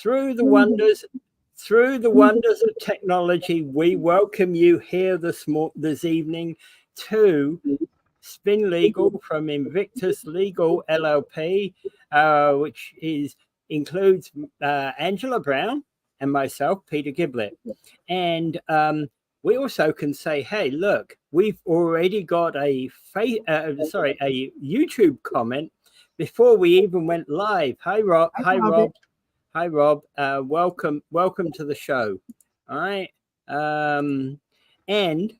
through the wonders of technology, we welcome you here this evening to Spin Legal from Invictus Legal LLP, which includes Angela Brown and myself, Peter Giblett. And we also can say, hey, look, we've already got a YouTube comment before we even went live. Hi, Rob. Hi, Rob. Hi, Rob. Welcome to the show. All right. And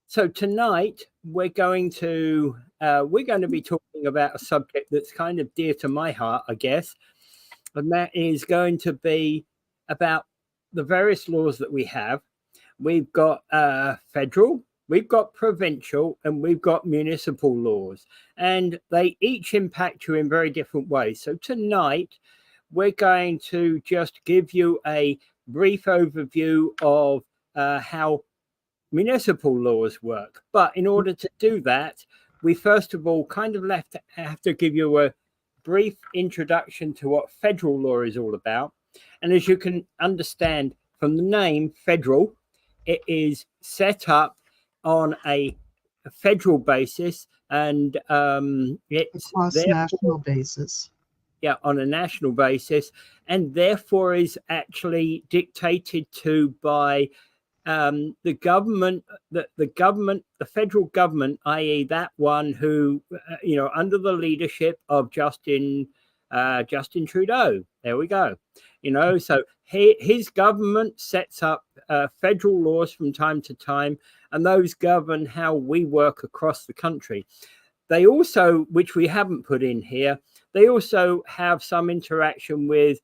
so tonight we're going to be talking about a subject that's kind of dear to my heart, I guess, and that is going to be about the various laws that we have. We've got federal, we've got provincial, and we've got municipal laws, and they each impact you in very different ways. So tonight we're going to just give you a brief overview of how municipal laws work. But in order to do that, we first of all kind of have to give you a brief introduction to what federal law is all about. And as you can understand from the name federal, it is set up on a federal basis, and it's national basis. Yeah, on a national basis, and therefore is actually dictated to by the government, the federal government, i.e., that one who, under the leadership of Justin Trudeau. There we go. So his government sets up federal laws from time to time, and those govern how we work across the country. They also, which we haven't put in here, they also have some interaction with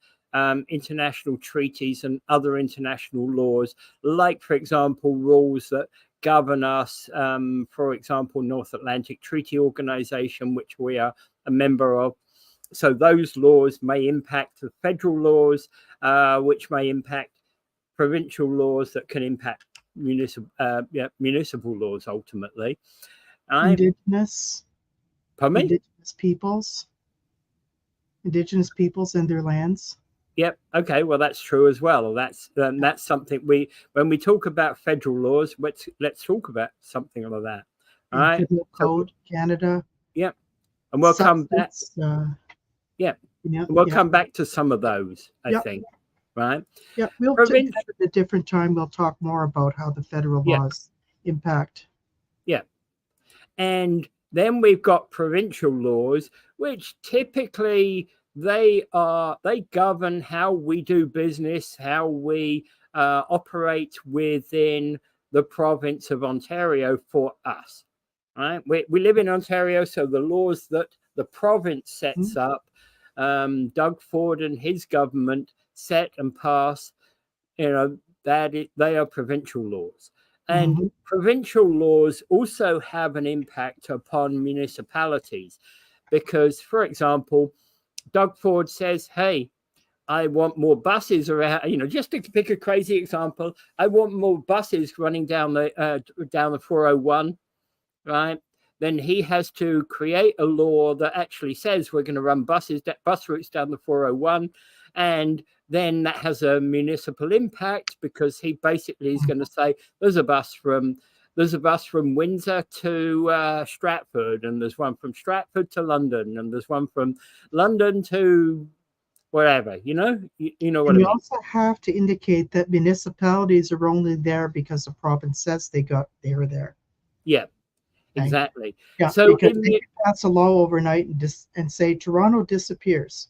international treaties and other international laws, like, for example, rules that govern us, for example, North Atlantic Treaty Organization, which we are a member of. So those laws may impact the federal laws, which may impact provincial laws that can impact municipal laws ultimately. Indigenous peoples and their lands. Yep. Okay. Well, that's true as well. That's something when we talk about federal laws, let's talk about something like that. All right. Federal Code, Canada. Yep. And we'll come back. We'll come back to some of those, I think. Right. Yeah. We'll at a different time. We'll talk more about how the federal laws impact. Yeah. And then we've got provincial laws, which typically they govern how we do business, how we operate within the province of Ontario for us. Right? We live in Ontario, so the laws that the province sets up, Doug Ford and his government set and pass, they are provincial laws. And provincial laws also have an impact upon municipalities because, for example, Doug Ford says, hey, I want more buses around, just to pick a crazy example, I want more buses running down the 401, right? Then he has to create a law that actually says we're going to run bus routes down the 401. And then that has a municipal impact because he basically is going to say there's a bus from Windsor to Stratford, and there's one from Stratford to London, and there's one from London to wherever, you know what I mean. You also have to indicate that municipalities are only there because the province says they were there. Yeah, exactly. Yeah, so because they can pass a law overnight and say Toronto disappears.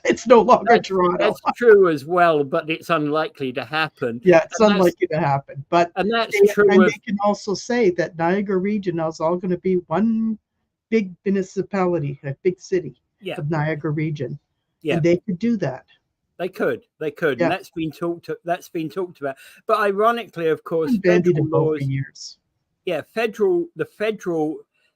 It's no longer Toronto. That's true as well, but it's unlikely to happen. Yeah, it's unlikely to happen. And that's true. And they can also say that Niagara region is all going to be one big municipality, a big city of Niagara region. Yeah, and they could do that. They could, and that's been talked about. But ironically, of course, federal laws. For years. Yeah,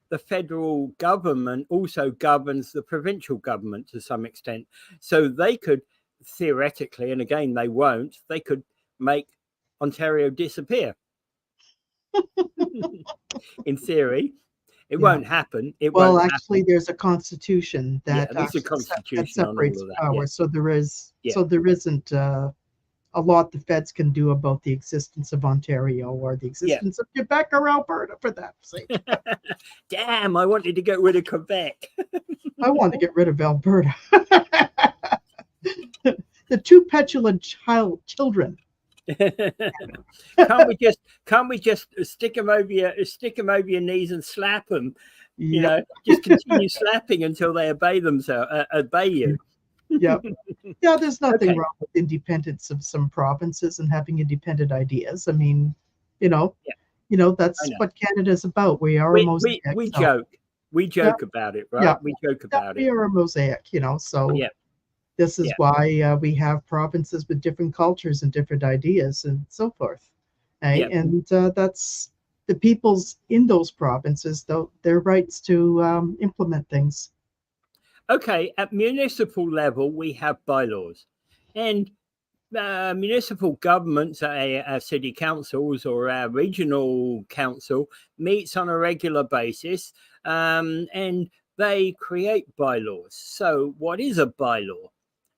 the federal government also governs the provincial government to some extent. So they could theoretically, and again, they won't, they could make Ontario disappear in theory. It won't happen. It Well, won't actually, happen. there's a constitution Yeah, that there's a actually that constitution on all separates of that. Yeah, powers. So yeah. there isn't a lot the feds can do about the existence of Ontario or the Yeah. existence of Quebec or Alberta, for that sake. Damn, I wanted to get rid of Quebec. I want to get rid of Alberta. The two petulant children. Can't we just stick them over your knees and slap them? You Yep. know, just continue slapping until they obey you. Yep. Yeah, there's nothing Okay. wrong with independence of some provinces and having independent ideas. I mean, you know, Yeah, that's what Canada's about. We are a mosaic. We So, joke about it, right? yeah, We joke about we it. are a mosaic, so Yeah, this is yeah. why we have provinces with different cultures and different ideas and so forth. Yeah. And that's the peoples in those provinces, though, their rights to implement things. Okay, at municipal level, we have bylaws, and municipal governments, our city councils or our regional council, meets on a regular basis, and they create bylaws. So, what is a bylaw?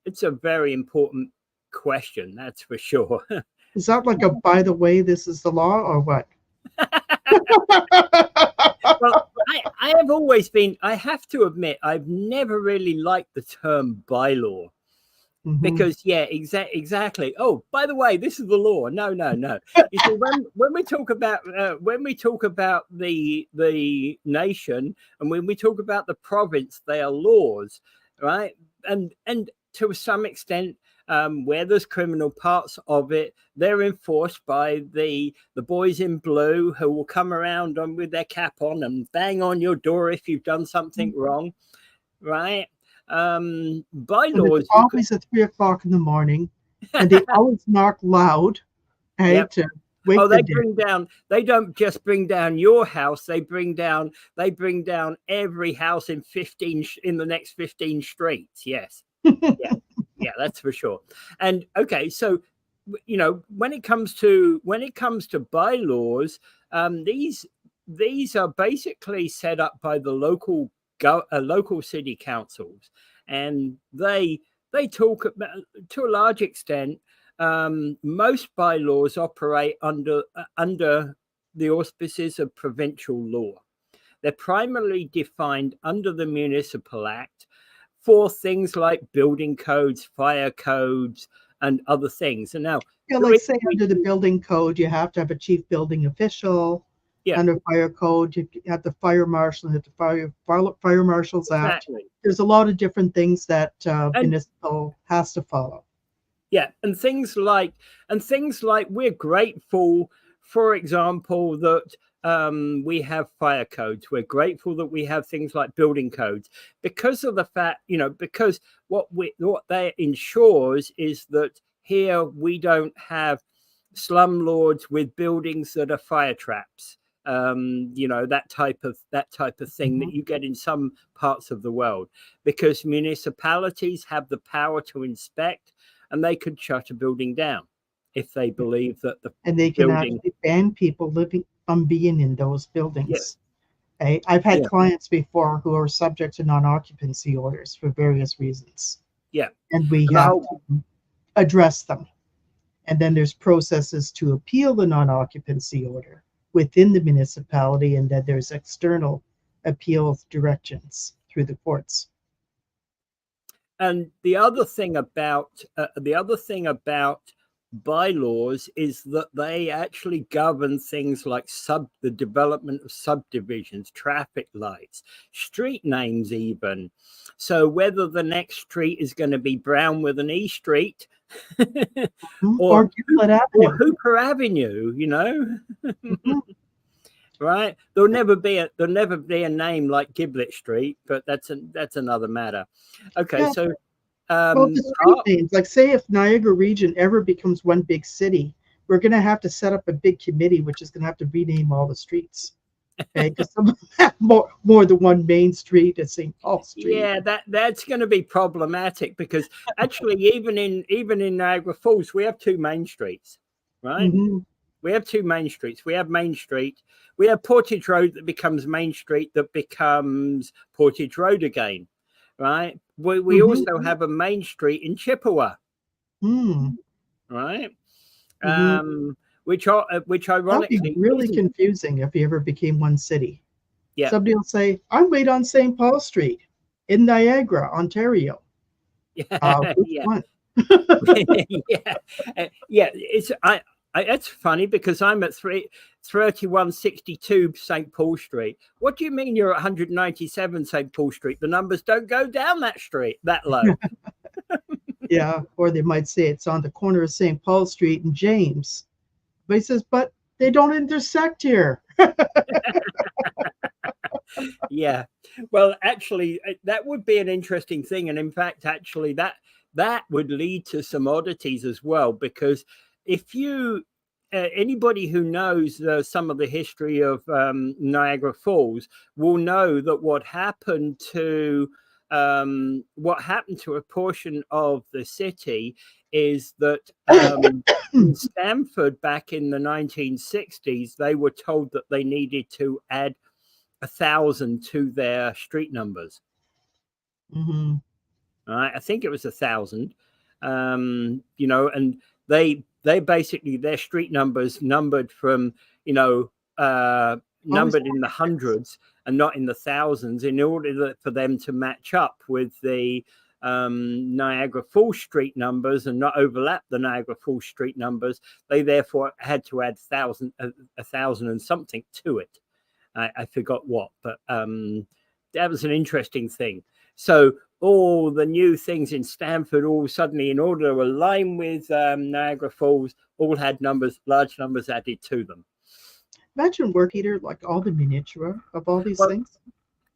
It's a very important question, that's for sure. Is that like a by the way, this is the law or what? Well, I have always been, I have to admit, I've never really liked the term bylaw. Because exactly. Oh, by the way, this is the law. No. You see, when we talk about the nation, and when we talk about the province, they are laws, right? And to some extent, where there's criminal parts of it, they're enforced by the boys in blue who will come around with their cap on and bang on your door if you've done something wrong, right? Bylaws. And it's always at 3 o'clock in the morning, and they always knock loud, Yep. to wake Oh, the they dead. bring down. They don't just bring down your house. They bring down. They bring down every house in the next 15 streets. Yes. Yeah, that's for sure. And okay, so when it comes to bylaws, these are basically set up by the local city councils, and they talk about, to a large extent, most bylaws operate under the auspices of provincial law. They're primarily defined under the Municipal Act for things like building codes, fire codes, and other things. And now, Like say under the building code, you have to have a chief building official. Yeah. Under fire code, you have the fire marshal and the fire marshals act. Exactly. There's a lot of different things that municipal has to follow. Yeah, and things like we're grateful, for example, that we have fire codes. We're grateful that we have things like building codes because of the fact, because what that ensures is that here we don't have slumlords with buildings that are fire traps. That type of thing that you get in some parts of the world, because municipalities have the power to inspect, and they could shut a building down if they believe that and they can actually ban people living from being in those buildings. Yeah. I've had clients before who are subject to non-occupancy orders for various reasons. Yeah. And we have to address them. And then there's processes to appeal the non-occupancy order within the municipality, and then there's external appeal directions through the courts. And the other thing about bylaws is that they actually govern things like the development of subdivisions, traffic lights, street names, even. So whether the next street is going to be Brown with an E Street or Hooper Avenue, right? There'll never be a name like Giblet Street, but that's another matter. Okay, yeah. So well, the street names, like say if Niagara Region ever becomes one big city, we're going to have to set up a big committee which is going to have to rename all the streets. Okay, because some of them have more than one main street at St. Paul Street. Yeah, that's going to be problematic, because actually even in Niagara Falls we have two main streets, right? We have two main streets. We have Main Street. We have Portage Road that becomes Main Street that becomes Portage Road again, right? We also have a Main Street in Chippewa, right? Which That'd be ironically really isn't. confusing if you ever became one city. Yeah. Somebody will say, I'm right on St. Paul Street in Niagara, Ontario. Which Yeah. one? Yeah. Yeah. That's funny because I'm at 3162 St. Paul Street. What do you mean you're at 197 St. Paul Street? The numbers don't go down that street that low. Yeah, or they might say it's on the corner of St. Paul Street and James. But he says, but they don't intersect here. Yeah. Well, actually, that would be an interesting thing. And in fact, actually, that would lead to some oddities as well, because if you anybody who knows some of the history of Niagara Falls will know that what happened to a portion of the city is that in Stamford back in the 1960s, they were told that they needed to add 1,000 to their street numbers. Right, I think it was 1,000. And they basically their street numbers numbered from numbered in the hundreds and not in the thousands, in order for them to match up with the Niagara Falls street numbers and not overlap the Niagara Falls street numbers. They therefore had to add 1,000 and something to it. I forgot what, but that was an interesting thing. So all the new things in Stamford, all suddenly, in order to align with Niagara Falls, all had large numbers added to them. Imagine Peter, like all the miniature of all these things.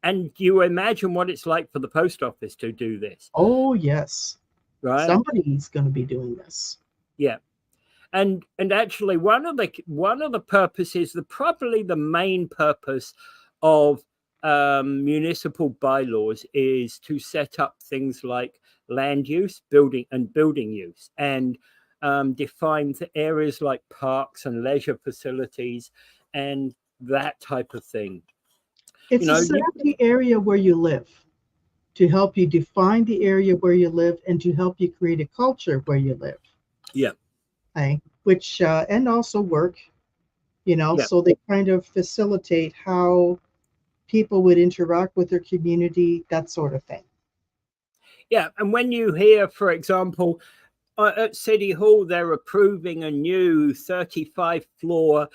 And you imagine what it's like for the post office to do this. Oh, yes. Right. Somebody's going to be doing this. Yeah. And actually, one of the purposes, probably the main purpose of municipal bylaws is to set up things like land use, building use, and define the areas like parks and leisure facilities and that type of thing. It's to set up the area where you live, to help you define the area where you live, and to help you create a culture where you live. Yeah. Which and also work, so they kind of facilitate how people would interact with their community, that sort of thing. Yeah, and when you hear, for example, at City Hall, they're approving a new 35-floor,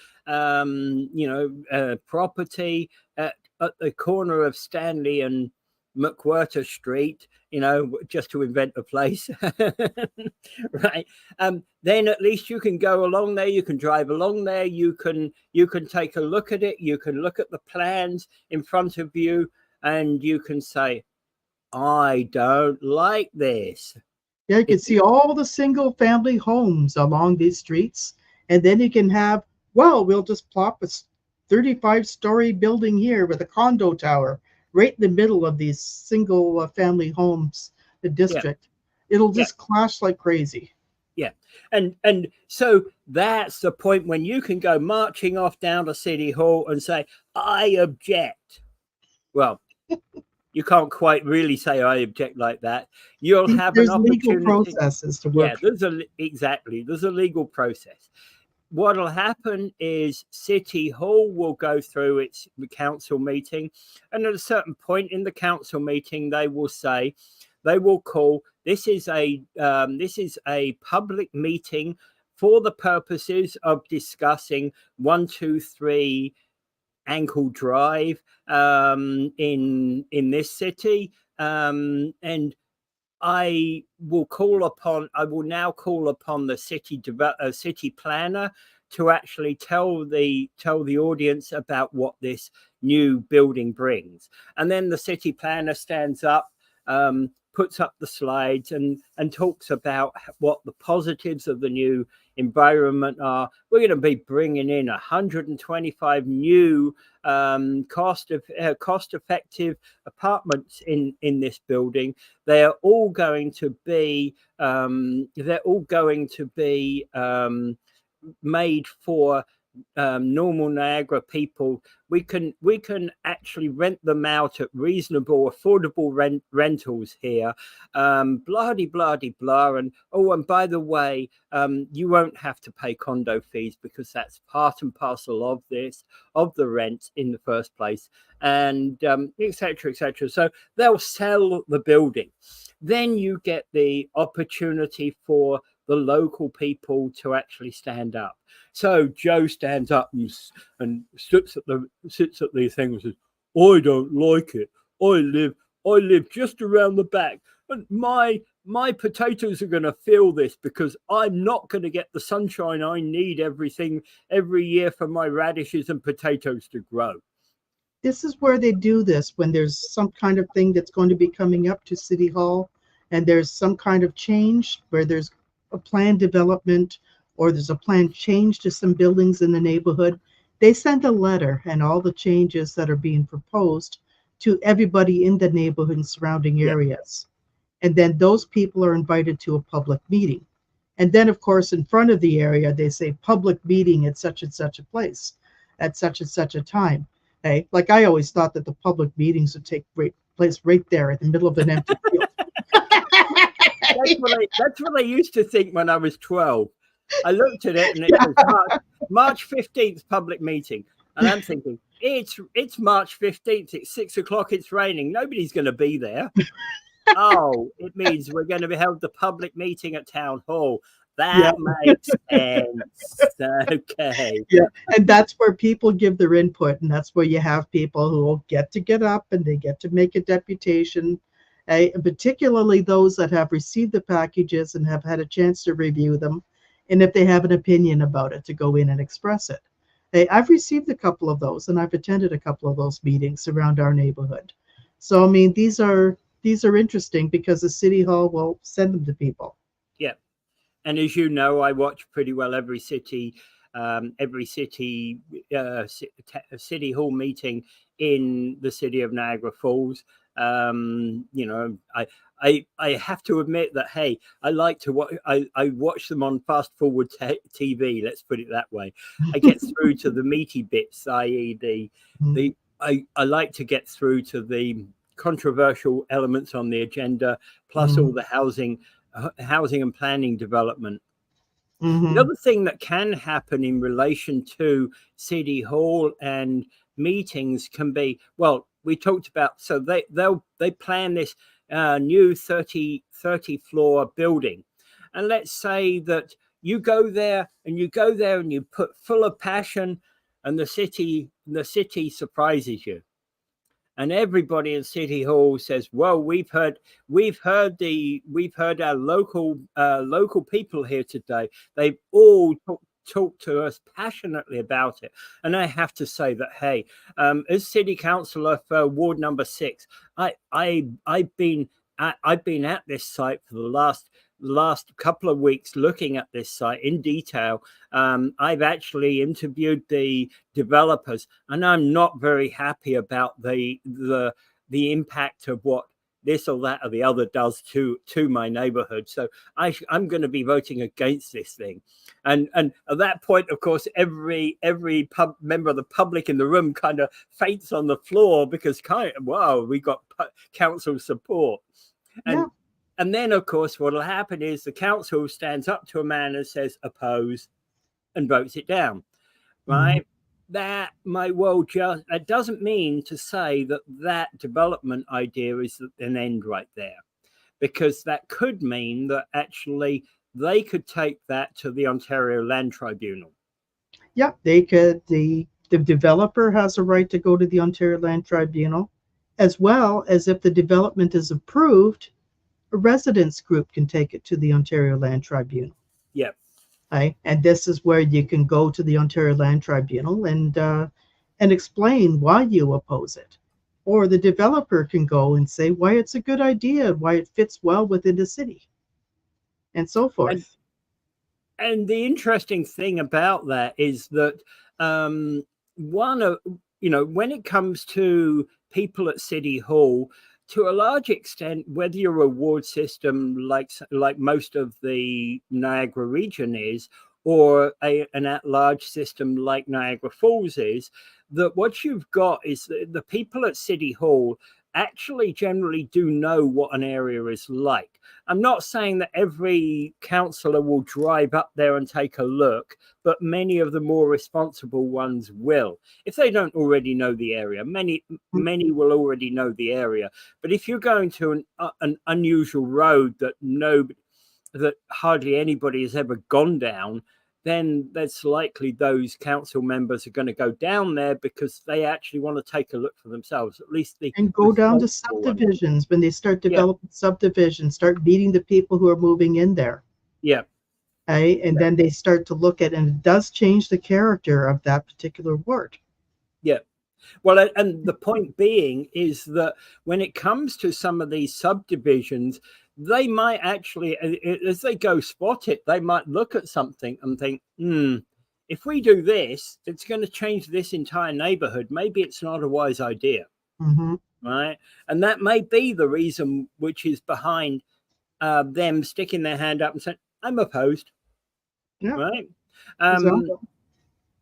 property at the corner of Stanley and McWhirter Street, just to invent a place, right? Then at least you can go along there, you can drive along there, you can take a look at it, you can look at the plans in front of you, and you can say, I don't like this. Yeah, you can see all the single family homes along these streets, and then you can have, we'll just plop a 35-story building here with a condo tower right in the middle of these single family homes, the district. Yeah. It'll just clash like crazy. Yeah. And so that's the point when you can go marching off down to City Hall and say, I object. Well, you can't quite really say I object like that. You'll have there's an opportunity. Legal processes to work. Yeah, there's a legal process. What'll happen is City Hall will go through its council meeting, and at a certain point in the council meeting, they will call, this is a public meeting for the purposes of discussing 123 Ankle Drive in this city, and I will now call upon the city planner to actually tell the audience about what this new building brings. And then the city planner stands up, puts up the slides and talks about what the positives of the new environment are. We're going to be bringing in 125 new cost-effective apartments in this building. They're all going to be made for normal Niagara people. We can actually rent them out at reasonable, affordable rentals here. Blah de blah de blah. And oh, and by the way, you won't have to pay condo fees because that's part and parcel of the rent in the first place, and etc. etc. So they'll sell the building. Then you get the opportunity for the local people to actually stand up. So Joe stands up and sits at these things and says, "I don't like it. I live just around the back, and my potatoes are going to feel this because I'm not going to get the sunshine I need every year for my radishes and potatoes to grow." This is where they do this when there's some kind of thing that's going to be coming up to City Hall, and there's some kind of change where there's a planned development or there's a planned change to some buildings in the neighborhood. They send a letter and all the changes that are being proposed to everybody in the neighborhood and surrounding Yeah. areas. And then those people are invited to a public meeting. And then, of course, in front of the area, they say public meeting at such and such a place, at such and such a time. Okay? Like I always thought that the public meetings would take place right there in the middle of an empty field. That's what I used to think when I was 12. I looked at it and it says March 15th public meeting. And I'm thinking, it's March 15th, it's 6 o'clock, it's raining. Nobody's going to be there. Oh, it means we're going to be held the public meeting at Town Hall. That makes sense. Okay. Yeah, and that's where people give their input, and that's where you have people who will get up and they get to make a deputation, particularly those that have received the packages and have had a chance to review them, and if they have an opinion about it, to go in and express it. I've received a couple of those, and I've attended a couple of those meetings around our neighborhood. So, I mean, these are interesting because the city hall will send them to people. Yeah. And as you know, I watch pretty well every city hall meeting in the city of Niagara Falls. You know, I have to admit that, hey, I like to watch. I watch them on fast forward TV. Let's put it that way. I get through to the meaty bits, i.e., I like to get through to the controversial elements on the agenda, plus all the housing and planning development. The other thing that can happen in relation to City Hall and meetings can be, well, we talked about, so they plan this new 30 floor building, and let's say that you go there and you put full of passion, and the city surprises you. And everybody in City Hall says, "Well, we've heard our local people here today. They've all talked to us passionately about it." And I have to say that, hey, as city councillor for Ward Number 6, I've been at this site for the last couple of weeks, looking at this site in detail. I've actually interviewed the developers, and I'm not very happy about the impact of what this or that or the other does to my neighborhood. So I'm going to be voting against this thing. And at that point, of course, every member of the public in the room kind of faints on the floor because wow, we got council support. And then, of course, what will happen is the council stands up to a man and says oppose and votes it down, right? That might well that doesn't mean to say that development idea is an end right there, because that could mean that actually they could take that to the Ontario Land Tribunal. Yeah, they could. The developer has a right to go to the Ontario Land Tribunal, as well as if the development is approved, a residents group can take it to the Ontario Land Tribunal. Yep. Right? And this is where you can go to the Ontario Land Tribunal and explain why you oppose it. Or the developer can go and say why it's a good idea, why it fits well within the city, and so forth. And the interesting thing about that is that when it comes to people at City Hall, to a large extent, whether you're a ward system like most of the Niagara region is, or an at-large system like Niagara Falls is, that what you've got is the people at City Hall actually generally do know what an area is like. I'm not saying that every councillor will drive up there and take a look, but many of the more responsible ones will. If they don't already know the area, many will already know the area. But if you're going to an unusual road that hardly anybody has ever gone down, then that's likely those council members are going to go down there because they actually want to take a look for themselves, at least the and go down to subdivisions when they start developing subdivisions, start meeting the people who are moving in there. Yeah. Okay? And then they start to look at, and it does change the character of that particular ward. Yeah. Well, and the point being is that when it comes to some of these subdivisions, they might actually, as they go spot it, they might look at something and think, if we do this, it's going to change this entire neighborhood. Maybe it's not a wise idea. Mm-hmm. Right. And that may be the reason which is behind them sticking their hand up and saying, I'm opposed. Yeah. Right. Exactly.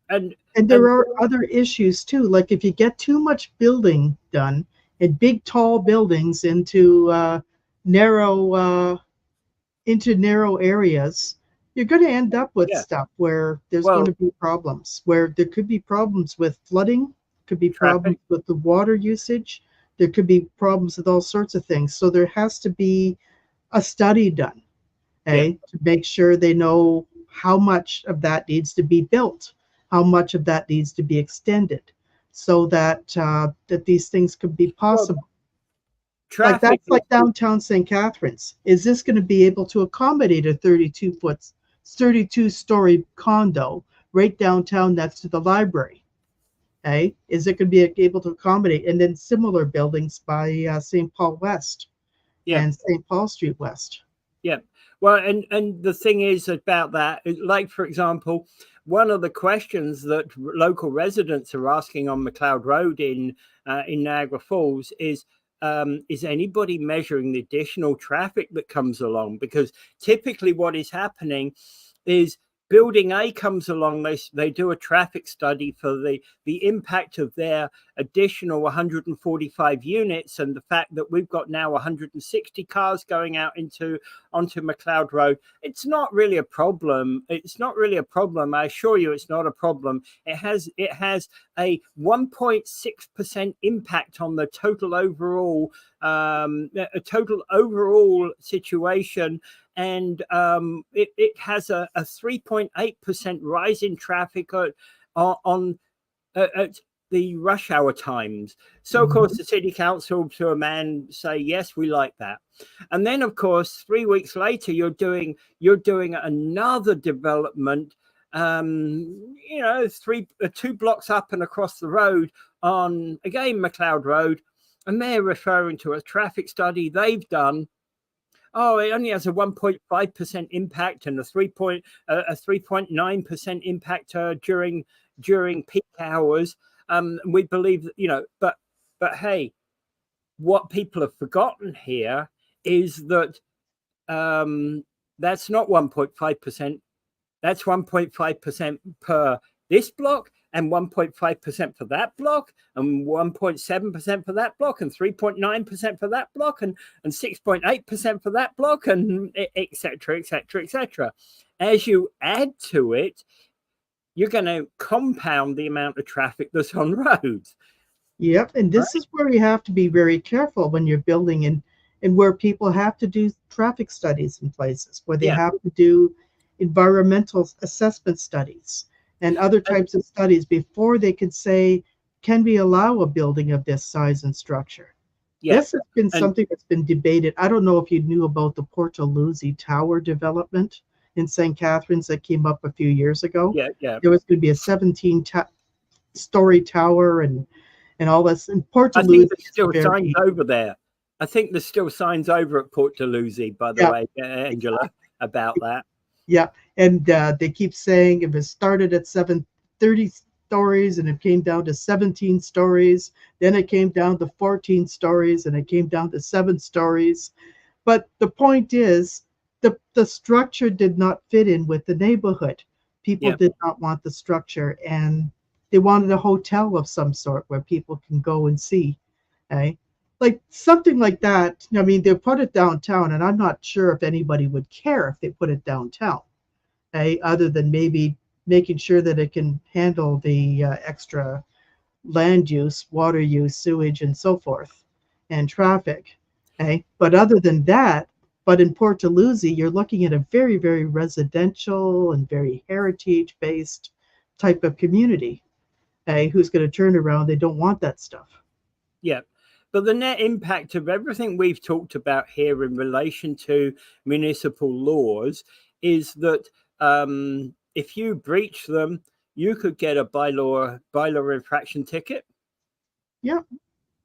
And there are other issues too. Like if you get too much building done and big tall buildings into narrow areas, you're going to end up with stuff where there's going to be problems. Where there could be problems with flooding, could be problems with the water usage, there could be problems with all sorts of things. So there has to be a study done, to make sure they know how much of that needs to be built, how much of that needs to be extended, so that that these things could be possible. Like that's like downtown St. Catharines. Is this going to be able to accommodate a 32-story condo right downtown next to the library? Okay, is it going to be able to accommodate? And then similar buildings by St. Paul West and St. Paul Street West. Yeah. Well, and the thing is about that, like, for example, one of the questions that local residents are asking on McLeod Road in Niagara Falls is anybody measuring the additional traffic that comes along? Because typically what is happening is Building A comes along, they do a traffic study for the impact of their additional 145 units and the fact that we've got now 160 cars going out onto McLeod Road. It's not really a problem. It's not really a problem. I assure you it's not a problem. It has a 1.6% impact on the total overall situation. And it has a 3.8% rise in traffic at the rush hour times. So, of course, the city council, to a man, say, yes, we like that. And then, of course, 3 weeks later, you're doing another development, 2 blocks up and across the road on, again, McLeod Road. And they're referring to a traffic study they've done. Oh, it only has a 1.5% impact and a 3.9% impact during peak hours. We believe that, but hey, what people have forgotten here is that that's not 1.5%. That's 1.5% per this block, and 1.5% for that block, and 1.7% for that block, and 3.9% for that block, and 6.8% for that block, and et cetera, et cetera, et cetera. As you add to it, you're going to compound the amount of traffic that's on roads. Yep, and this is where you have to be very careful when you're building and where people have to do traffic studies in places, where they have to do environmental assessment studies and other types of studies before they could say, can we allow a building of this size and structure? This has been something that's been debated. I don't know if you knew about the Portaluzzi Tower development in St. Catharines that came up a few years ago. There was going to be a 17-story tower and all this. And Portaluzzi, I think there's still signs over there. I think there's still signs over at Portaluzzi, by the way, Angela, about that. Yeah, and they keep saying it was started at 30 stories and it came down to 17 stories. Then it came down to 14 stories and it came down to 7 stories. But the point is, the structure did not fit in with the neighborhood. People Yeah. did not want the structure, and they wanted a hotel of some sort where people can go and see. Okay? Like something like that. I mean, they put it downtown, and I'm not sure if anybody would care if they put it downtown. Okay? Other than maybe making sure that it can handle the extra land use, water use, sewage, and so forth, and traffic. Okay, but other than that, but in Port Dalhousie, you're looking at a very, very residential and very heritage-based type of community. Okay, who's going to turn around? They don't want that stuff. Yeah. But the net impact of everything we've talked about here in relation to municipal laws is that if you breach them, you could get a bylaw infraction ticket. Yeah.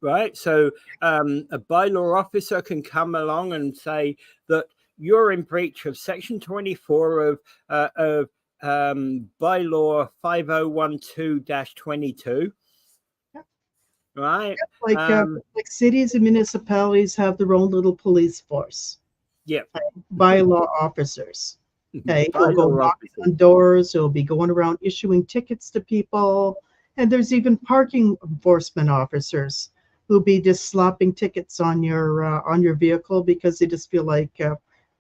Right. So a bylaw officer can come along and say that you're in breach of Section 24 of bylaw 5012-22. Right. Like cities and municipalities have their own little police force. Yeah. Bylaw officers. Okay, who'll go Bylaw knocking officers. on doors, who'll be going around issuing tickets to people, and there's even parking enforcement officers who'll be just slapping tickets on your vehicle because they just feel like,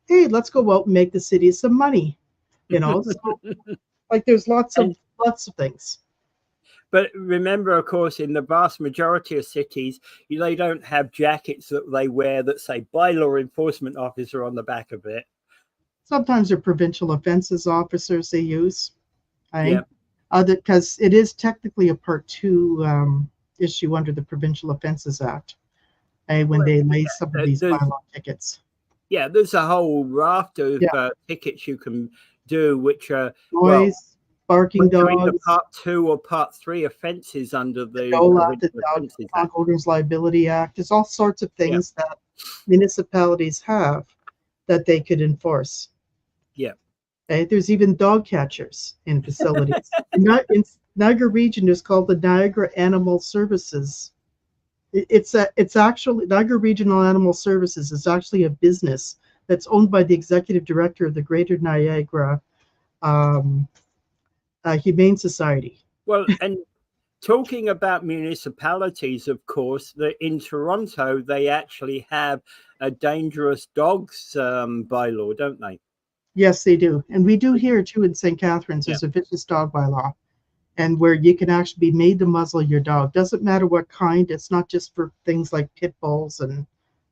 hey, let's go out and make the city some money. So like there's lots of things. But remember, of course, in the vast majority of cities, they don't have jackets that they wear that say bylaw enforcement officer on the back of it. Sometimes they're provincial offenses officers they use. Right? Yeah. Because it is technically a Part 2 issue under the Provincial Offences Act, when they lay some of these bylaw tickets. Yeah, there's a whole raft of tickets you can do, which are noise, barking dogs, the Part 2 or Part 3 offences under the Dog Owners Liability Act. There's all sorts of things that municipalities have that they could enforce. Yeah. Okay? There's even dog catchers in facilities. in Niagara Region, it's called the Niagara Animal Services. It's actually Niagara Regional Animal Services is actually a business that's owned by the executive director of the Greater Niagara Humane Society. Well, and talking about municipalities, of course, in Toronto, they actually have a dangerous dogs bylaw, don't they? Yes, they do. And we do here too in St. Catharines. There's a vicious dog bylaw, and where you can actually be made to muzzle your dog. Doesn't matter what kind. It's not just for things like pit bulls and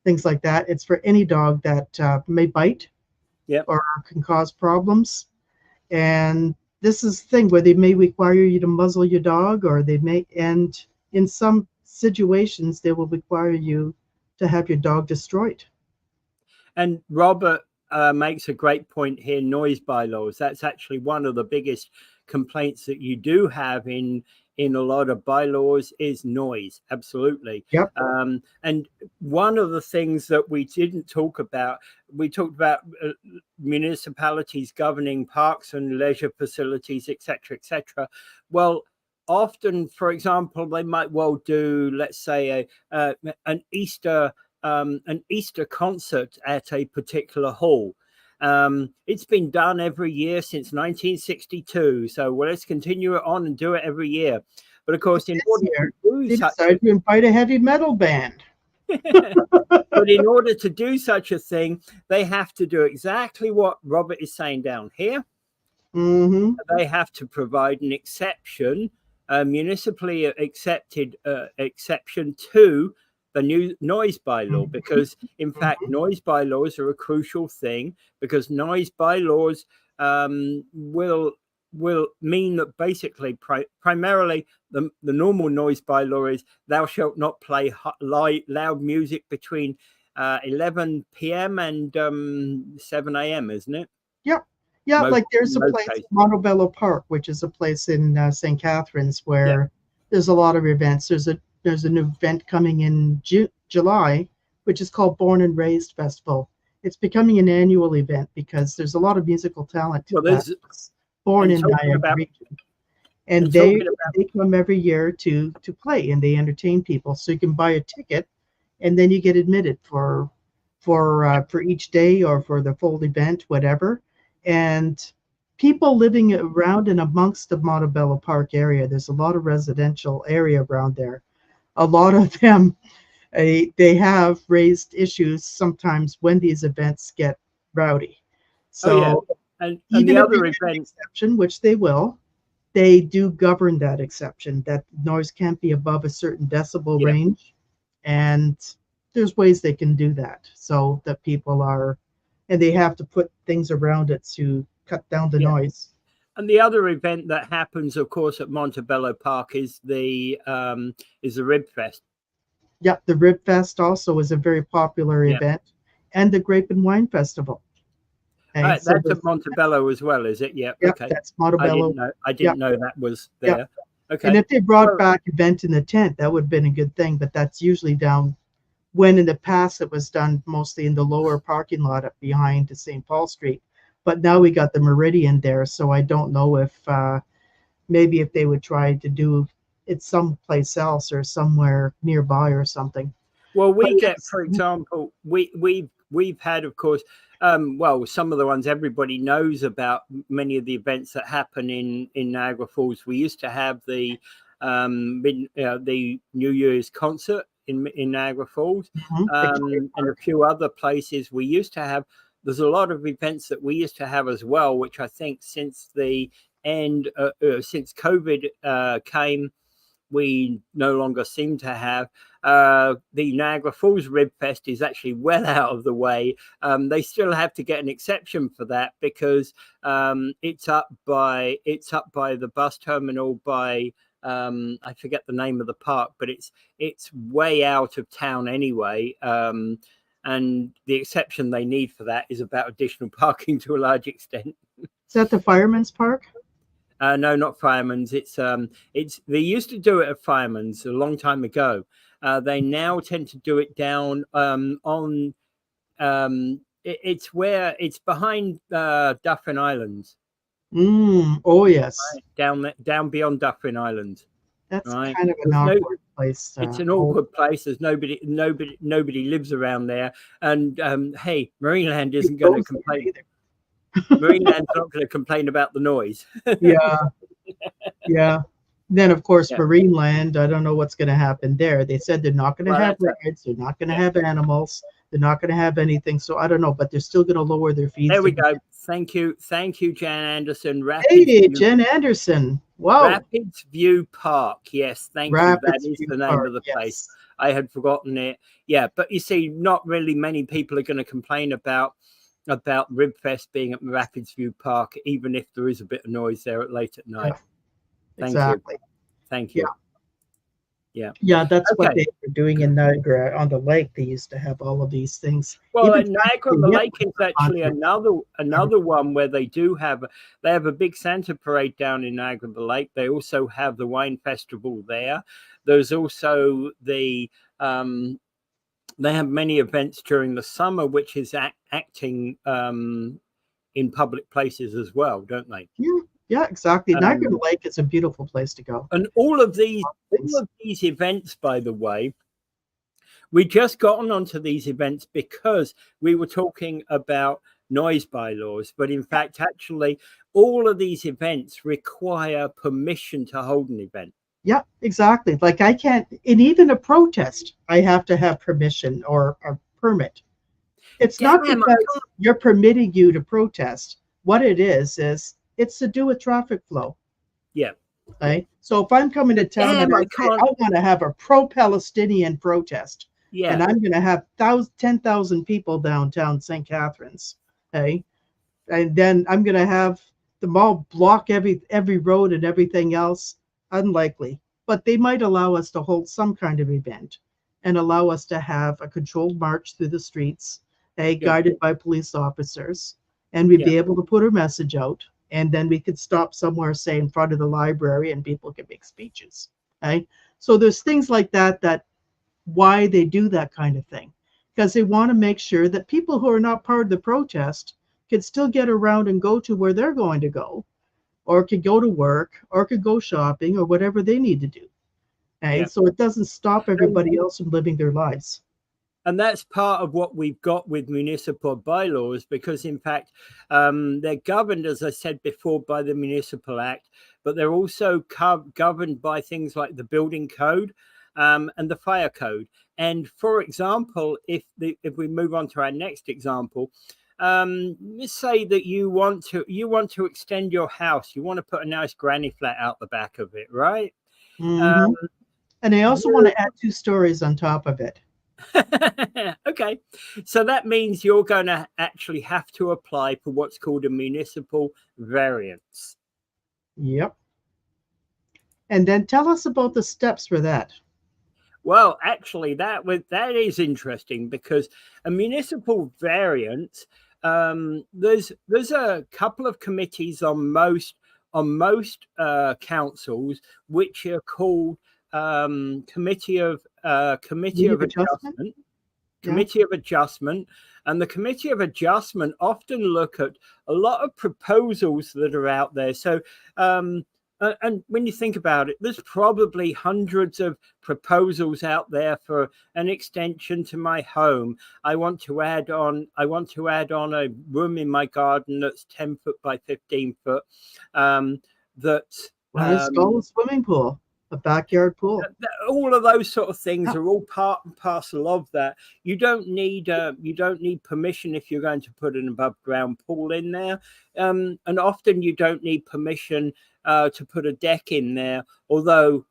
things like that. It's for any dog that may bite or can cause problems. And this is the thing where they may require you to muzzle your dog, or they may, and in some situations, they will require you to have your dog destroyed. And Robert makes a great point here, noise bylaws. That's actually one of the biggest complaints that you do have in a lot of bylaws is noise. Absolutely. Yep. And one of the things that we didn't talk about, we talked about municipalities governing parks and leisure facilities, etc., etc. Well, often, for example, they might well do, let's say, an Easter concert at a particular hall. It's been done every year since 1962. So let's continue it on and do it every year. But of course, in order to do such, to invite a heavy metal band. But in order to do such a thing, they have to do exactly what Robert is saying down here. Mm-hmm. They have to provide an exception, a municipally accepted exception to the new noise bylaw, because in fact noise bylaws are a crucial thing, because noise bylaws will mean that basically primarily the normal noise bylaw is thou shalt not play loud music between 11 p.m. and 7 a.m., isn't it? Yep. Yeah, like there's a place in Montebello Park, which is a place in St. Catharines where there's a lot of events. There's an event coming in July, which is called Born and Raised Festival. It's becoming an annual event because there's a lot of musical talent born in Niagara Region. And they come every year to play, and they entertain people. So you can buy a ticket, and then you get admitted for each day or for the full event, whatever. And people living around and amongst the Montebello Park area. There's a lot of residential area around there. A lot of them, they have raised issues sometimes when these events get rowdy. Oh yeah, So and the even if they other get an event, exception, which they will, they do govern that exception, that noise can't be above a certain decibel yeah, range. And there's ways they can do that so that people are, and they have to put things around it to cut down the yeah. noise. And the other event that happens, of course, at Montebello Park is the Rib Fest. Yep, the Rib Fest also is a very popular Yeah, event, and the Grape and Wine Festival. Okay, so that's at Montebello as well, is it? Yeah. yep, Okay. that's Montebello. I Yep, didn't know that was yep. there. And Okay. if they brought Well, back event in the tent, that would have been a good thing. But that's usually down when in the past it was done mostly in the lower parking lot up behind the St. Paul Street. But now we got the Meridian there, so I don't know if maybe if they would try to do it someplace else or somewhere nearby or something. well, But we get, yes, for example, we've had, of course, well, some of the ones everybody knows about. Many of the events that happen in Niagara Falls. We used to have the New Year's concert in Niagara Falls, the Kite and a Park. few other places. We used to have. There's a lot of events that we used to have as well, which I think since the end, since COVID came, we no longer seem to have. The Niagara Falls Rib Fest is actually well out of the way. They still have to get an exception for that because it's up by the bus terminal by I forget the name of the park, but it's way out of town anyway. And the exception they need for that is about additional parking to a large extent. Is that the Fireman's Park? No, not Fireman's. It's they used to do it at Fireman's a long time ago. They now tend to do it down on it's where it's behind Duffin Islands, Oh yes. right? Down beyond Duffin Islands, That's right? kind of an There's no awkward place. It's an Oh, awkward place. There's nobody lives around there. And hey, Marineland it isn't going to goes there complain. either. Marineland's not going to complain about the noise. Yeah, yeah. Then of course Yeah. Marineland, I don't know what's going to happen there. They said they're not going to Well, have that's a, rides, they're not going to yeah. have animals, they're not going to have anything. So I don't know, but they're still going to lower their fees. There we go. Thank you, Jan Anderson. Hey, Jen Anderson. Wow. Rapids View Park. Yes, thank you. That Rapids is View the name Park, of the place. yes. I had forgotten it. Yeah, but you see, not really many people are going to complain about Ribfest being at Rapids View Park, even if there is a bit of noise there at late at night. Yeah, Thank exactly. you. Thank you. Yeah. Yeah. Yeah, that's what Okay. they were doing in Niagara on the lake. They used to have all of these things. Well, Even Niagara on the Lake is actually another one where they have a big Santa parade down in Niagara on the Lake. They also have the wine festival there. There's also they have many events during the summer, which is acting in public places as well, don't they? Yeah, exactly. Niagara Lake is a beautiful place to go. And all of these events, by the way, we just gotten onto these events because we were talking about noise bylaws, but in fact, actually, all of these events require permission to hold an event. Yeah, exactly. Like I can't, and even a protest, I have to have permission or a permit. It's not because you're permitting you to protest. What it is it's to do with traffic flow. Yeah. Right. So if I'm coming to town and I want to have a pro-Palestinian protest, yeah, and I'm going to have 10,000 people downtown St. Catharines, okay, and then I'm going to have them all block every road and everything else. Unlikely, but they might allow us to hold some kind of event and allow us to have a controlled march through the streets, guided by police officers, and we'd be able to put our message out, and then we could stop somewhere, say in front of the library, and people can make speeches. Okay, so there's things like that why they do that kind of thing, because they want to make sure that people who are not part of the protest can still get around and go to where they're going to go, or could go to work, or could go shopping, or whatever they need to do. Okay, so it doesn't stop everybody else from living their lives. and that's part of what we've got with municipal bylaws, because in fact they're governed, as I said before, by the Municipal Act, but they're also governed by things like the building code and the fire code. And for example, if we move on to our next example, let's say that you want to extend your house, you want to put a nice granny flat out the back of it, right? Hmm. And I also want to add 2 stories on top of it. Okay, so that means you're going to actually have to apply for what's called a municipal variance. Yep. And then tell us about the steps for that. Well, actually, that is interesting, because a municipal variance, there's a couple of committees on most councils, which are called committee of adjustment. Yeah. Committee of Adjustment. And the Committee of Adjustment often look at a lot of proposals that are out there. So, and when you think about it, there's probably hundreds of proposals out there for an extension to my home. I want to add on a room in my garden that's 10 foot by 15 foot. Install a swimming pool, a backyard pool. All of those sort of things are all part and parcel of that. You don't need permission if you're going to put an above ground pool in there, and often you don't need permission to put a deck in there. Although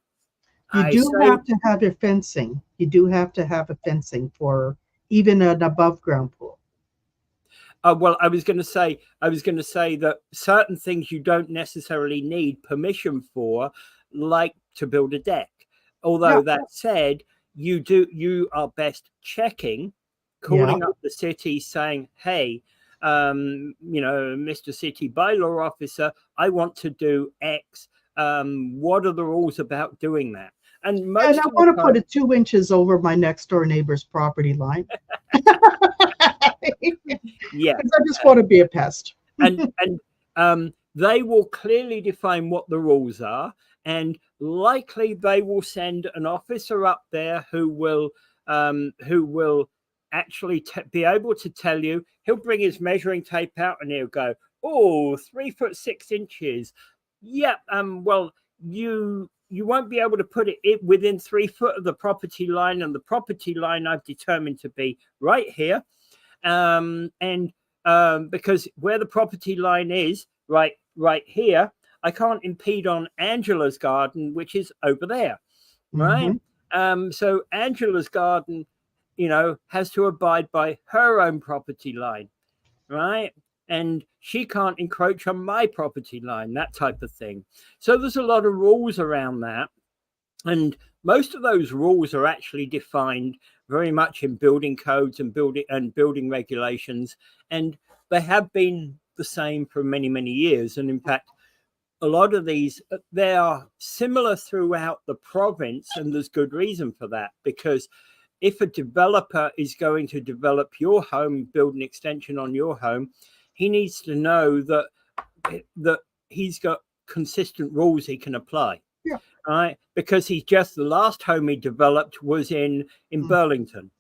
you have to have your fencing. You do have to have a fencing for even an above ground pool. Well, I was going to say that certain things you don't necessarily need permission for, like to build a deck. Although that said, you are best calling up the city saying, hey, Mr. City Bylaw Officer, I want to do X. What are the rules about doing that? And I want to put it 2 inches over my next door neighbor's property line. Yeah, I just want to be a pest. and they will clearly define what the rules are, and likely they will send an officer up there who will actually be able to tell you. He'll bring his measuring tape out and he'll go, oh, 3 foot 6 inches. Yeah, well, you won't be able to put it within 3 foot of the property line, and the property line I've determined to be right here. Because where the property line is right here, I can't impede on Angela's garden, which is over there, right? So Angela's garden, has to abide by her own property line, right? And she can't encroach on my property line, that type of thing. So there's a lot of rules around that. And most of those rules are actually defined very much in building codes and building regulations. And they have been the same for many, many years. And in fact, a lot of these, they are similar throughout the province. And there's good reason for that, because if a developer is going to develop your home, build an extension on your home, he needs to know that he's got consistent rules he can apply. Yeah. Right, because the last home he developed was in Burlington,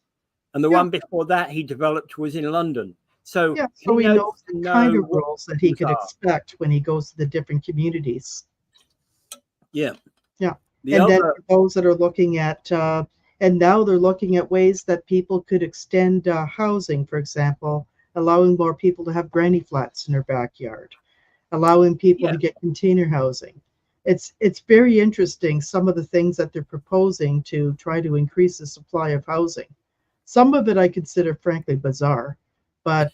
and the one before that he developed was in London. So he knows the kind of rules that he could expect when he goes to the different communities. Yeah. Then those that are looking at, and now they're looking at ways that people could extend housing, for example, allowing more people to have granny flats in their backyard, allowing people to get container housing. It's very interesting, some of the things that they're proposing to try to increase the supply of housing. Some of it I consider frankly bizarre, but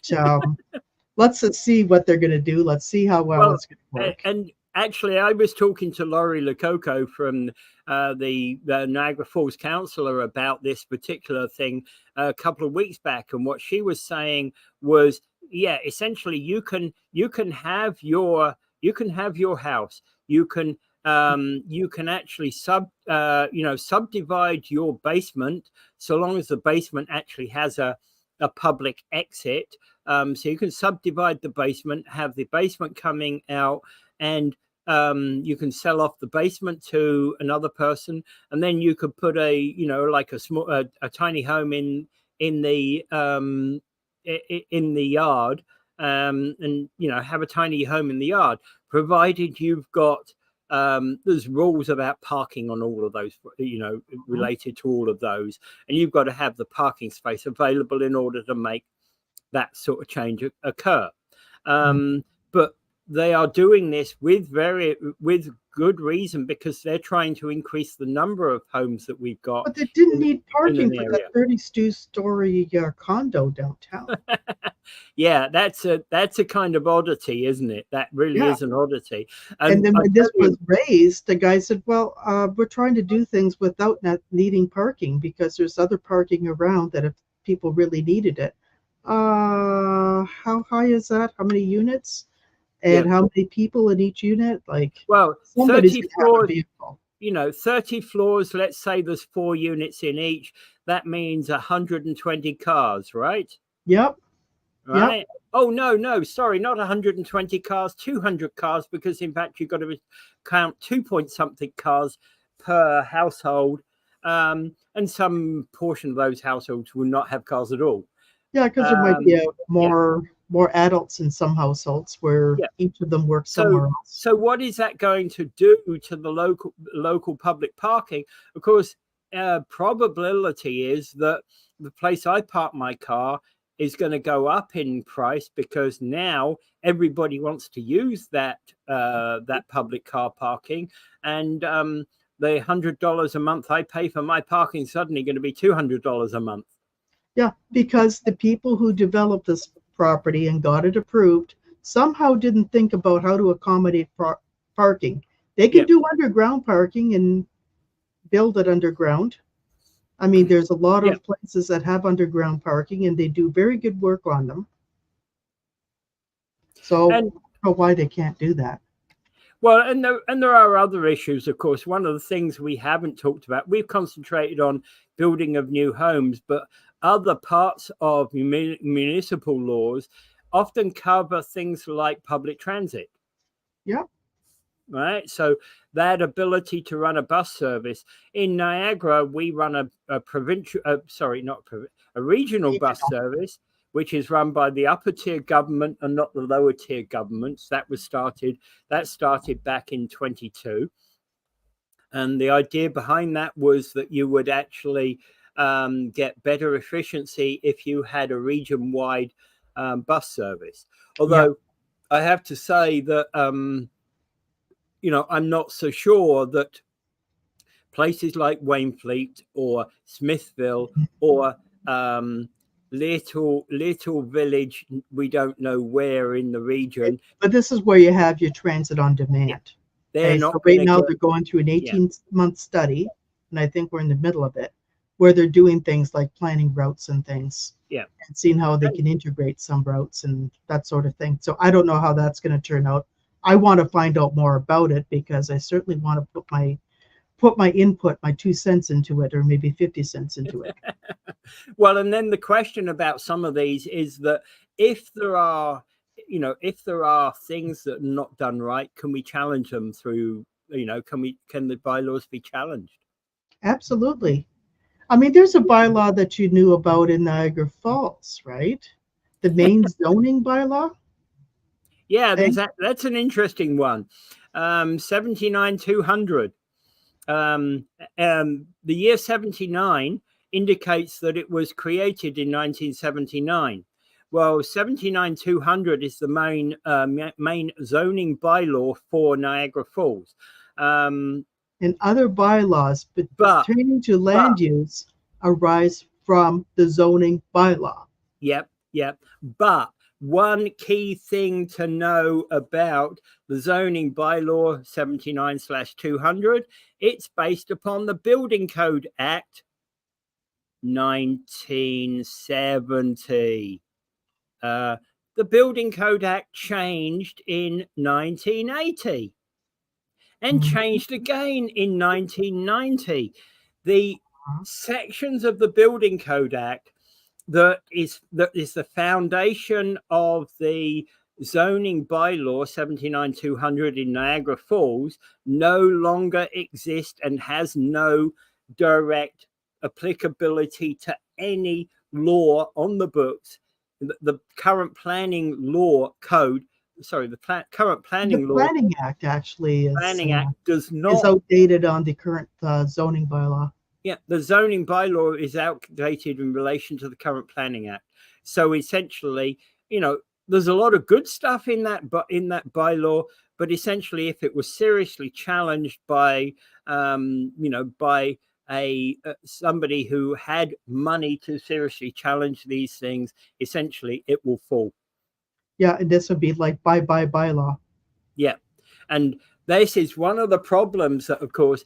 let's see what they're going to do. Let's see how well it's going to work. And actually, I was talking to Laurie Lococo from the Niagara Falls councillor about this particular thing a couple of weeks back, and what she was saying was, essentially you can have your house. You can actually subdivide your basement, so long as the basement actually has a public exit. So you can subdivide the basement, have the basement coming out, and you can sell off the basement to another person, and then you could put a tiny home in in the yard, and have a tiny home in the yard, provided you've got there's rules about parking on all of those, related to all of those, and you've got to have the parking space available in order to make that sort of change occur. But they are doing this with good reason, because they're trying to increase the number of homes that we've got. But they didn't need in parking an for area. that 32-story condo downtown. Yeah, that's a kind of oddity, isn't it? That really Yeah. is an oddity. And then I when tell this was raised, the guy said, well, we're trying to do things without not needing parking because there's other parking around that if people really needed it. How high is that? How many units? And Yeah. how many people in each unit? Like, Well, somebody's 30 going to have a floors, vehicle. 30 floors, let's say there's 4 units in each. That means 120 cars, right? Yep. Right. Yep. Oh, no, sorry, not 120 cars, 200 cars, because in fact you've got to count 2 point something cars per household. And some portion of those households will not have cars at all. Yeah, because there might be Yeah. more adults in some households where Yeah. each of them works somewhere else. So what is that going to do to the local public parking? Of course, probability is that the place I park my car is going to go up in price, because now everybody wants to use that public car parking, and the $100 a month I pay for my parking is suddenly going to be $200 a month. Yeah, because the people who developed this property and got it approved somehow didn't think about how to accommodate parking. They could do underground parking and build it underground. I mean, there's a lot of places that have underground parking and they do very good work on them. So I don't know why they can't do that. Well, and there are other issues, of course. One of the things we haven't talked about, we've concentrated on building of new homes, but other parts of municipal laws often cover things like public transit. Yeah. Right. So that ability to run a bus service in Niagara, we run a provincial, a regional bus service, which is run by the upper tier government and not the lower tier governments. That started back in 22. And the idea behind that was that you would actually get better efficiency if you had a region-wide bus service. Although I have to say that, I'm not so sure that places like Waynflete or Smithville or little village, we don't know where in the region. But this is where you have your transit on demand. They're not so right now they're going through an 18-month study, and I think we're in the middle of it, where they're doing things like planning routes and things. Yeah. And seeing how they can integrate some routes and that sort of thing. So I don't know how that's going to turn out. I want to find out more about it because I certainly want to put my input, my 2 cents into it, or maybe 50 cents into it. Well, and then the question about some of these is that if there are things that are not done right, can we challenge them through, can the bylaws be challenged? Absolutely. I mean, there's a bylaw that you knew about in Niagara Falls, right? The main zoning bylaw. Yeah, that's an interesting one. 79-200. The year 79 indicates that it was created in 1979. Well, 79-200 is the main zoning bylaw for Niagara Falls. And other bylaws pertaining to land use arise from the zoning bylaw. Yep. But one key thing to know about the zoning bylaw 79/200, it's based upon the Building Code Act 1970. The Building Code Act changed in 1980 and changed again in 1990. The sections of the Building Code Act that is the foundation of the zoning bylaw 79-200 in Niagara Falls no longer exist and has no direct applicability to any law on the books, the current planning law code, sorry, the current The planning law, Planning Act actually planning act does is not. outdated on the current zoning bylaw. Yeah, the zoning bylaw is outdated in relation to the current planning act. So essentially, there's a lot of good stuff in that, but in that bylaw, but essentially, if it was seriously challenged by, by somebody who had money to seriously challenge these things, essentially, it will fall. Yeah, and this would be like bye-bye bylaw. Yeah. And this is one of the problems that, of course,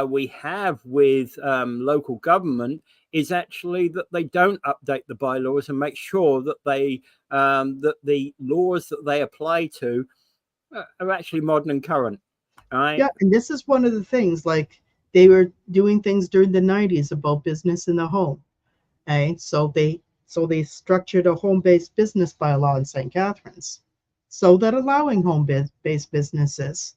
we have with local government is actually that they don't update the bylaws and make sure that that the laws that they apply to are actually modern and current. Right? Yeah, and this is one of the things, like they were doing things during the 90s about business in the home. Okay, so they structured a home-based business bylaw in St. Catharines, so that allowing home-based businesses,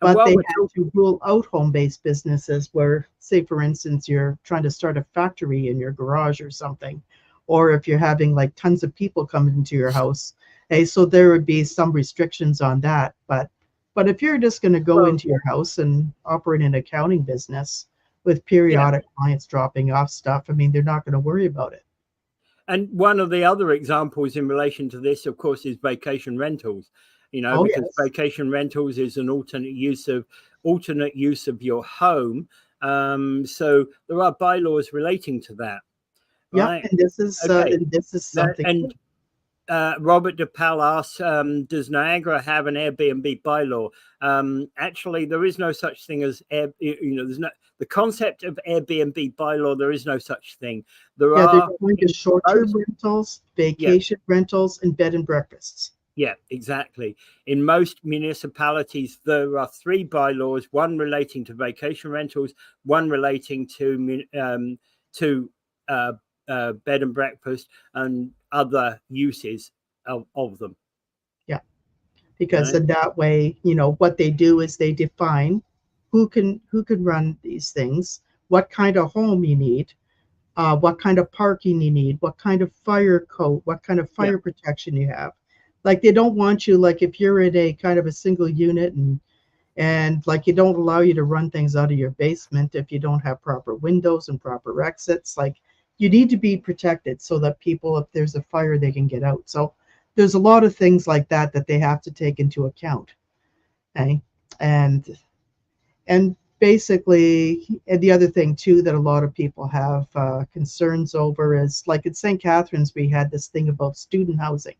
And but while they we're had to rule out home-based businesses where, say, for instance, you're trying to start a factory in your garage or something, or if you're having like tons of people coming into your house. Okay, so there would be some restrictions on that, but if you're just going to go well, into your house and operate an accounting business with yeah. periodic clients dropping off stuff, I mean, they're not going to worry about it. And one of the other examples in relation to this, of course, is vacation rentals. Oh Because yes. vacation rentals is an alternate use of your home. So there are bylaws relating to that, Yeah, right? and this is Okay. something. And Robert DePal asks, does Niagara have an Airbnb bylaw? Actually, there is no such thing as there's no the concept of Airbnb bylaw. There is no such thing. There Yeah, they're are going to in short-term most, rentals, yeah, vacation rentals, and bed and breakfasts. yeah, exactly. In most municipalities, there are three bylaws: one relating to vacation rentals, one relating to bed and breakfast, and other uses of them. Yeah, because Right? in that way, what they do is they define who can run these things, what kind of home you need, what kind of parking you need, what kind of fire code, what kind of Yeah. fire protection you have. Like they don't want you, like if you're in a kind of a single unit and like you don't allow you to run things out of your basement if you don't have proper windows and proper exits. Like you need to be protected so that people, if there's a fire, they can get out. So there's a lot of things like that they have to take into account. Okay. And and basically, and the other thing too that a lot of people have concerns over is, like at St. Catharines we had this thing about student housing.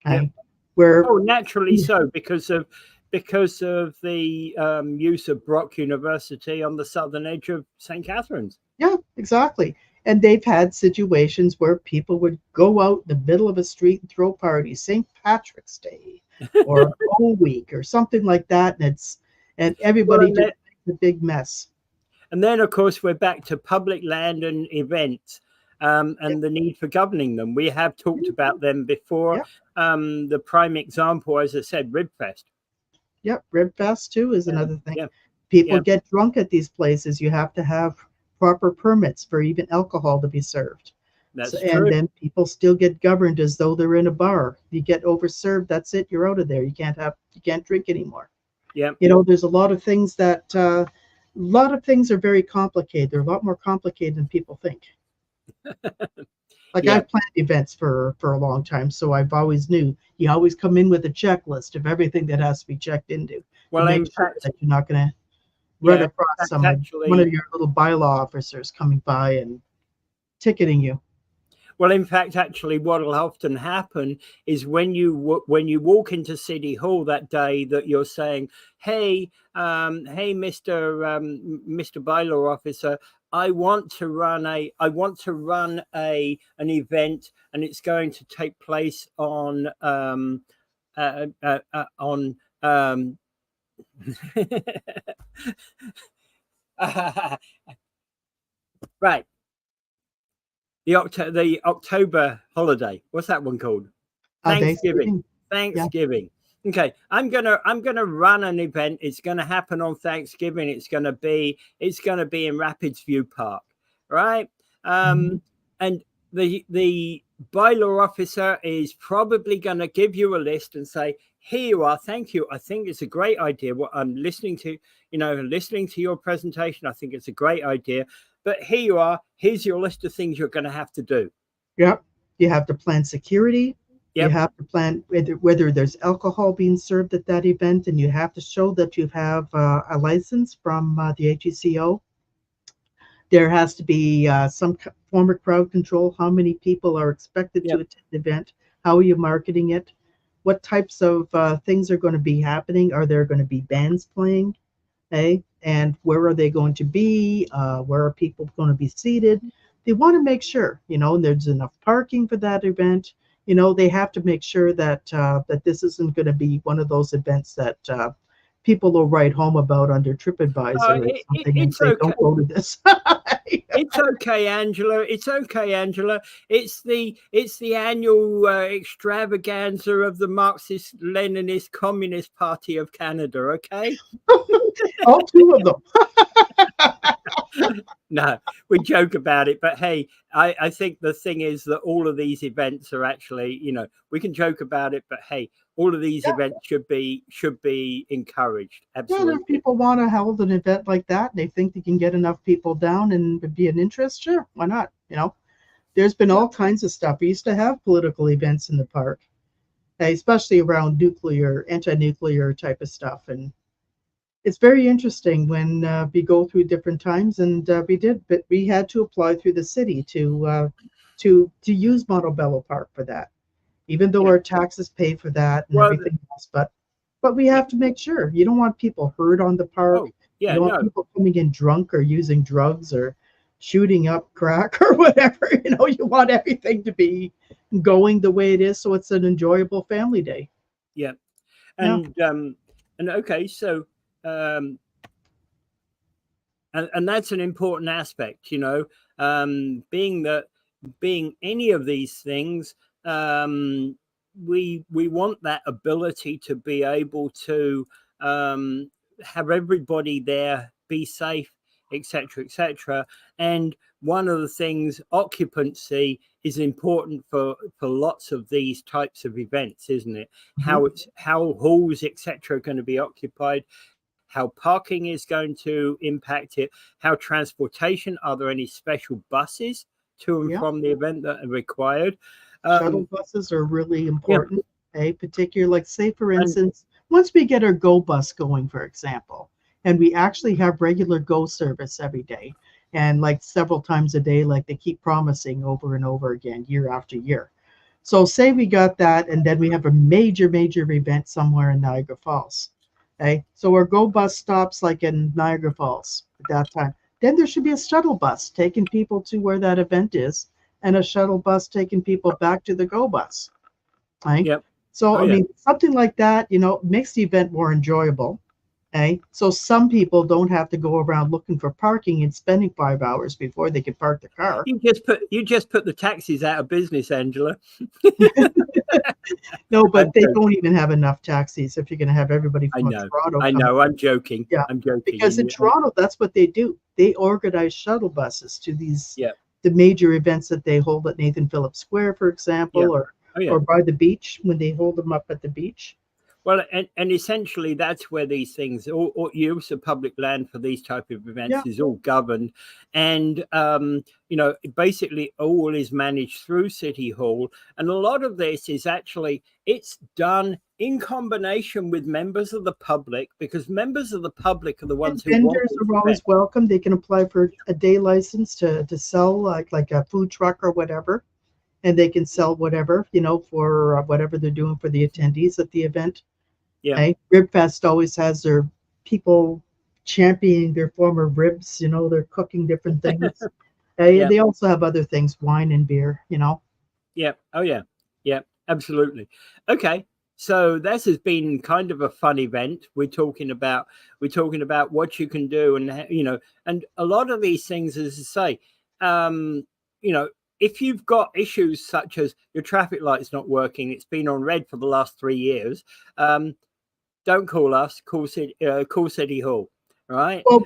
Yeah. Okay, where Oh, naturally so, because of the use of Brock University on the southern edge of St. Catharines. yeah, exactly. And they've had situations where people would go out in the middle of a street and throw parties, St. Patrick's Day or O Week or something like that, and Well, everybody just makes a big mess. and then, of course, we're back to public land and events, Yeah, and the need for governing them. We have talked about them before. yeah, The prime example, as I said, Ribfest. yeah. Rib Fest too is Yeah, another thing. yeah, People yeah. get drunk at these places. You have to have proper permits for even alcohol to be served. So, That's and true. then people still get governed as though they're in a bar. You get overserved, that's it. You're out of there. You can't drink anymore. Yeah, There's a lot of things are very complicated. They're a lot more complicated than people think. Like yeah. I've planned events for a long time, so I've always knew you always come in with a checklist of everything that has to be checked into to Well, make in sure fact, that you're not going to run yeah, in across fact, one of actually, your little bylaw officers coming by and ticketing you. what will often happen is when you walk into City Hall that day, that you're saying, "Hey, hey, Mr. Bylaw Officer, I want to run an event, and it's going to take place on right, the October holiday. What's that one called? Thanksgiving. Thanksgiving. Yeah. Thanksgiving. Okay, I'm gonna run an event. It's gonna happen on Thanksgiving. It's gonna be in Rapids View Park, right? Mhm. And the bylaw officer is probably going to give you a list and say, here you are, thank you, I think it's a great idea what I'm listening to, listening to your presentation, I think it's a great idea, but here you are, here's your list of things you're going to have to do. Yep. You have to plan security. You Yep. have to plan whether there's alcohol being served at that event, and you have to show that you have a license from the HECO. There has to be some form of crowd control. How many people are expected to Yep. attend the event? How are you marketing it? What types of things are going to be happening? Are there going to be bands playing? Okay, and where are they going to be? Where are people going to be seated? They want to make sure, there's enough parking for that event. They have to make sure that that this isn't going to be one of those events that people will write home about under TripAdvisor or something and It's say, okay. "Don't go to this." It's okay, Angela. It's okay, Angela. It's the annual extravaganza of the Marxist-Leninist Communist Party of Canada. Okay. All two of them. No, we joke about it, but hey, I think the thing is that all of these events are actually, we can joke about it, but hey, all of these events should be encouraged. Absolutely. Yeah, if people want to hold an event like that, they think they can get enough people down and it'd be an interest. Sure, why not? There's been all kinds of stuff. We used to have political events in the park, especially around anti-nuclear type of stuff, and it's very interesting when we go through different times, and but we had to apply through the city to use Montebello Park for that, even though Yeah. our taxes pay for that and Well, everything else. But we have to make sure you don't want people hurt on the park. oh, yeah, You don't want no. people coming in drunk or using drugs or shooting up crack or whatever. You want everything to be going the way it is, so it's an enjoyable family day. Yeah. Yeah. And okay, so and that's an important aspect, being any of these things, we want that ability to be able to have everybody there be safe, etc., etc. And one of the things, occupancy is important for lots of these types of events, isn't it? Mhm. How halls, etc., are going to be occupied, how parking is going to impact it, how transportation, are there any special buses to and Yeah. from the event that are required? Shuttle buses are really Yeah, important, particularly, like, say, for and instance, once we get our Go bus going, for example, and we actually have regular Go service every day, and like several times a day, like they keep promising over and over again, year after year. So, say we got that, and then we have a major, major event somewhere in Niagara Falls. Okay, so our Go bus stops like in Niagara Falls at that time. Then there should be a shuttle bus taking people to where that event is, and a shuttle bus taking people back to the Go bus. Right? yeah, So, oh I yeah, mean, something like that, makes the event more enjoyable. Okay? So some people don't have to go around looking for parking and spending 5 hours before they can park the car. you just put the taxis out of business, Angela. No, I'm but they joking. don't even have enough taxis if you're going to have everybody from Toronto I coming. know, I'm joking. Yeah, I'm joking. because in Toronto, that's what they do. They organize shuttle buses to Yeah, the major events that they hold at Nathan Phillips Square, for yeah, example, oh yeah. or by the beach when they hold them up at the beach. Well, and essentially that's where these things, or use of public land for these type of Yeah, events is all governed, and basically all is managed through City Hall, and a lot of this is actually it's done in combination with members of the public, because members of the public are the and ones who want vendors this are event. always welcome. They can apply for a day license to sell like a food truck or whatever, and they can sell whatever for whatever they're doing for the attendees at the event. Yeah, Okay, Ribfest always has their people championing their former ribs. They're cooking different things. yeah. They also have other things, wine and beer. Yeah. Oh, yeah. Yeah. Absolutely. Okay. So this has been kind of a fun event. We're talking about what you can do, and and a lot of these things, as I say, um, if you've got issues such as your traffic light's not working, it's been on red for the last 3 years. Don't call us. Call City Hall. Right. Well,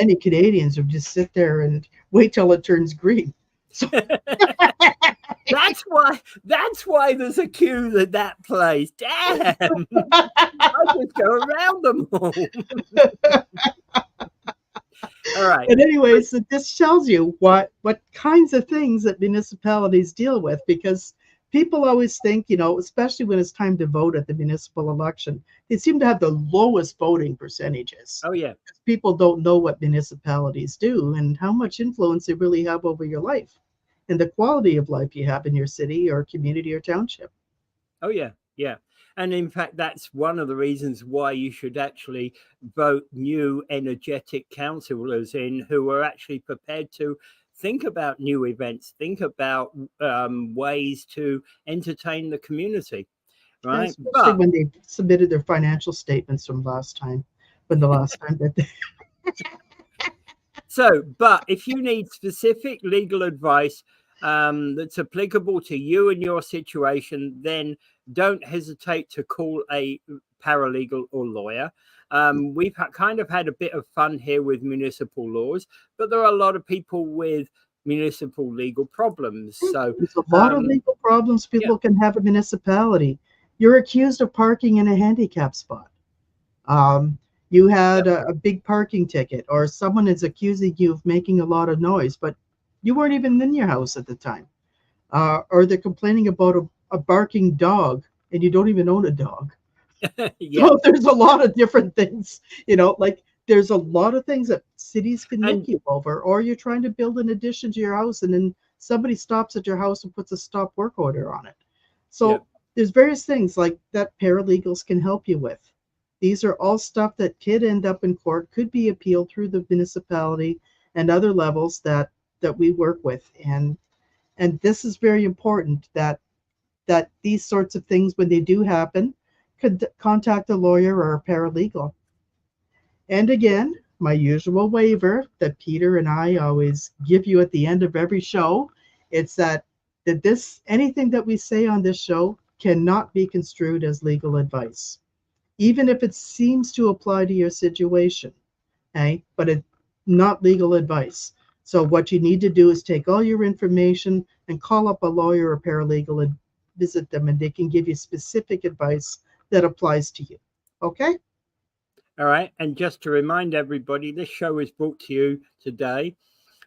many Canadians would just sit there and wait till it turns green. So That's why there's a queue at that place. Damn. I just go around them all. All right. but anyways, this tells you what kinds of things that municipalities deal with, because people always think, especially when it's time to vote at the municipal election, they seem to have the lowest voting percentages. Oh yeah. People don't know what municipalities do and how much influence they really have over your life and the quality of life you have in your city or community or township. Oh yeah. Yeah. And in fact, that's one of the reasons why you should actually vote new, energetic councillors in who are actually prepared to think about new events, think about ways to entertain the community, Yeah, right? especially But when they submitted their financial statements from when the last time that they but if you need specific legal advice that's applicable to you and your situation, then don't hesitate to call a paralegal or lawyer. We've kind of had a bit of fun here with municipal laws, but there are a lot of people with municipal legal problems. So, there's a lot of legal problems yeah, people can have a municipality. You're accused of parking in a handicap spot. Um, you had yep, a big parking ticket, or someone is accusing you of making a lot of noise, but you weren't even in your house at the time. Or they're complaining about a barking dog, and you don't even own a dog. yeah, So there's a lot of different things, like there's a lot of things that cities can and nick you over, or you're trying to build an addition to your house and then somebody stops at your house and puts a stop work order on it. yeah. So there's various things like that paralegals can help you with. These are all stuff that could end up in court, could be appealed through the municipality and other levels that we work with. And this is very important that these sorts of things, when they do happen, could contact a lawyer or a paralegal. And again, my usual waiver that Peter and I always give you at the end of every show, it's that this anything that we say on this show cannot be construed as legal advice, even if it seems to apply to your situation. Okay, but it's not legal advice. So what you need to do is take all your information and call up a lawyer or paralegal and visit them, and they can give you specific advice that applies to you. Okay? All right. And just to remind everybody, this show is brought to you today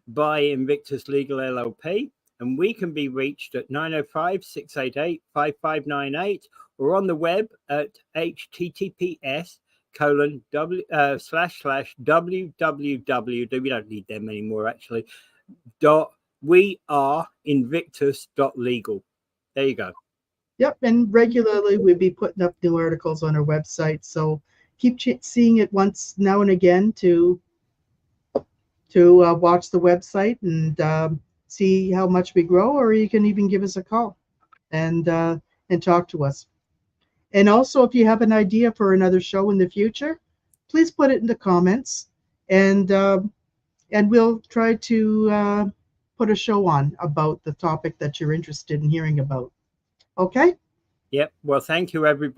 by Invictus Legal LLP, and we can be reached at 905-688-5598 or on the web at https://www. We don't need them anymore, actually. We are invictus.legal. There you go. Yep. And regularly we'll be putting up new articles on our website. So keep seeing it once now and again to watch the website and see how much we grow, or you can even give us a call and uh, and talk to us. And also, if you have an idea for another show in the future, please put it in the comments, and we'll try to put a show on about the topic that you're interested in hearing about. Okay? Yep. Well, thank you, everybody.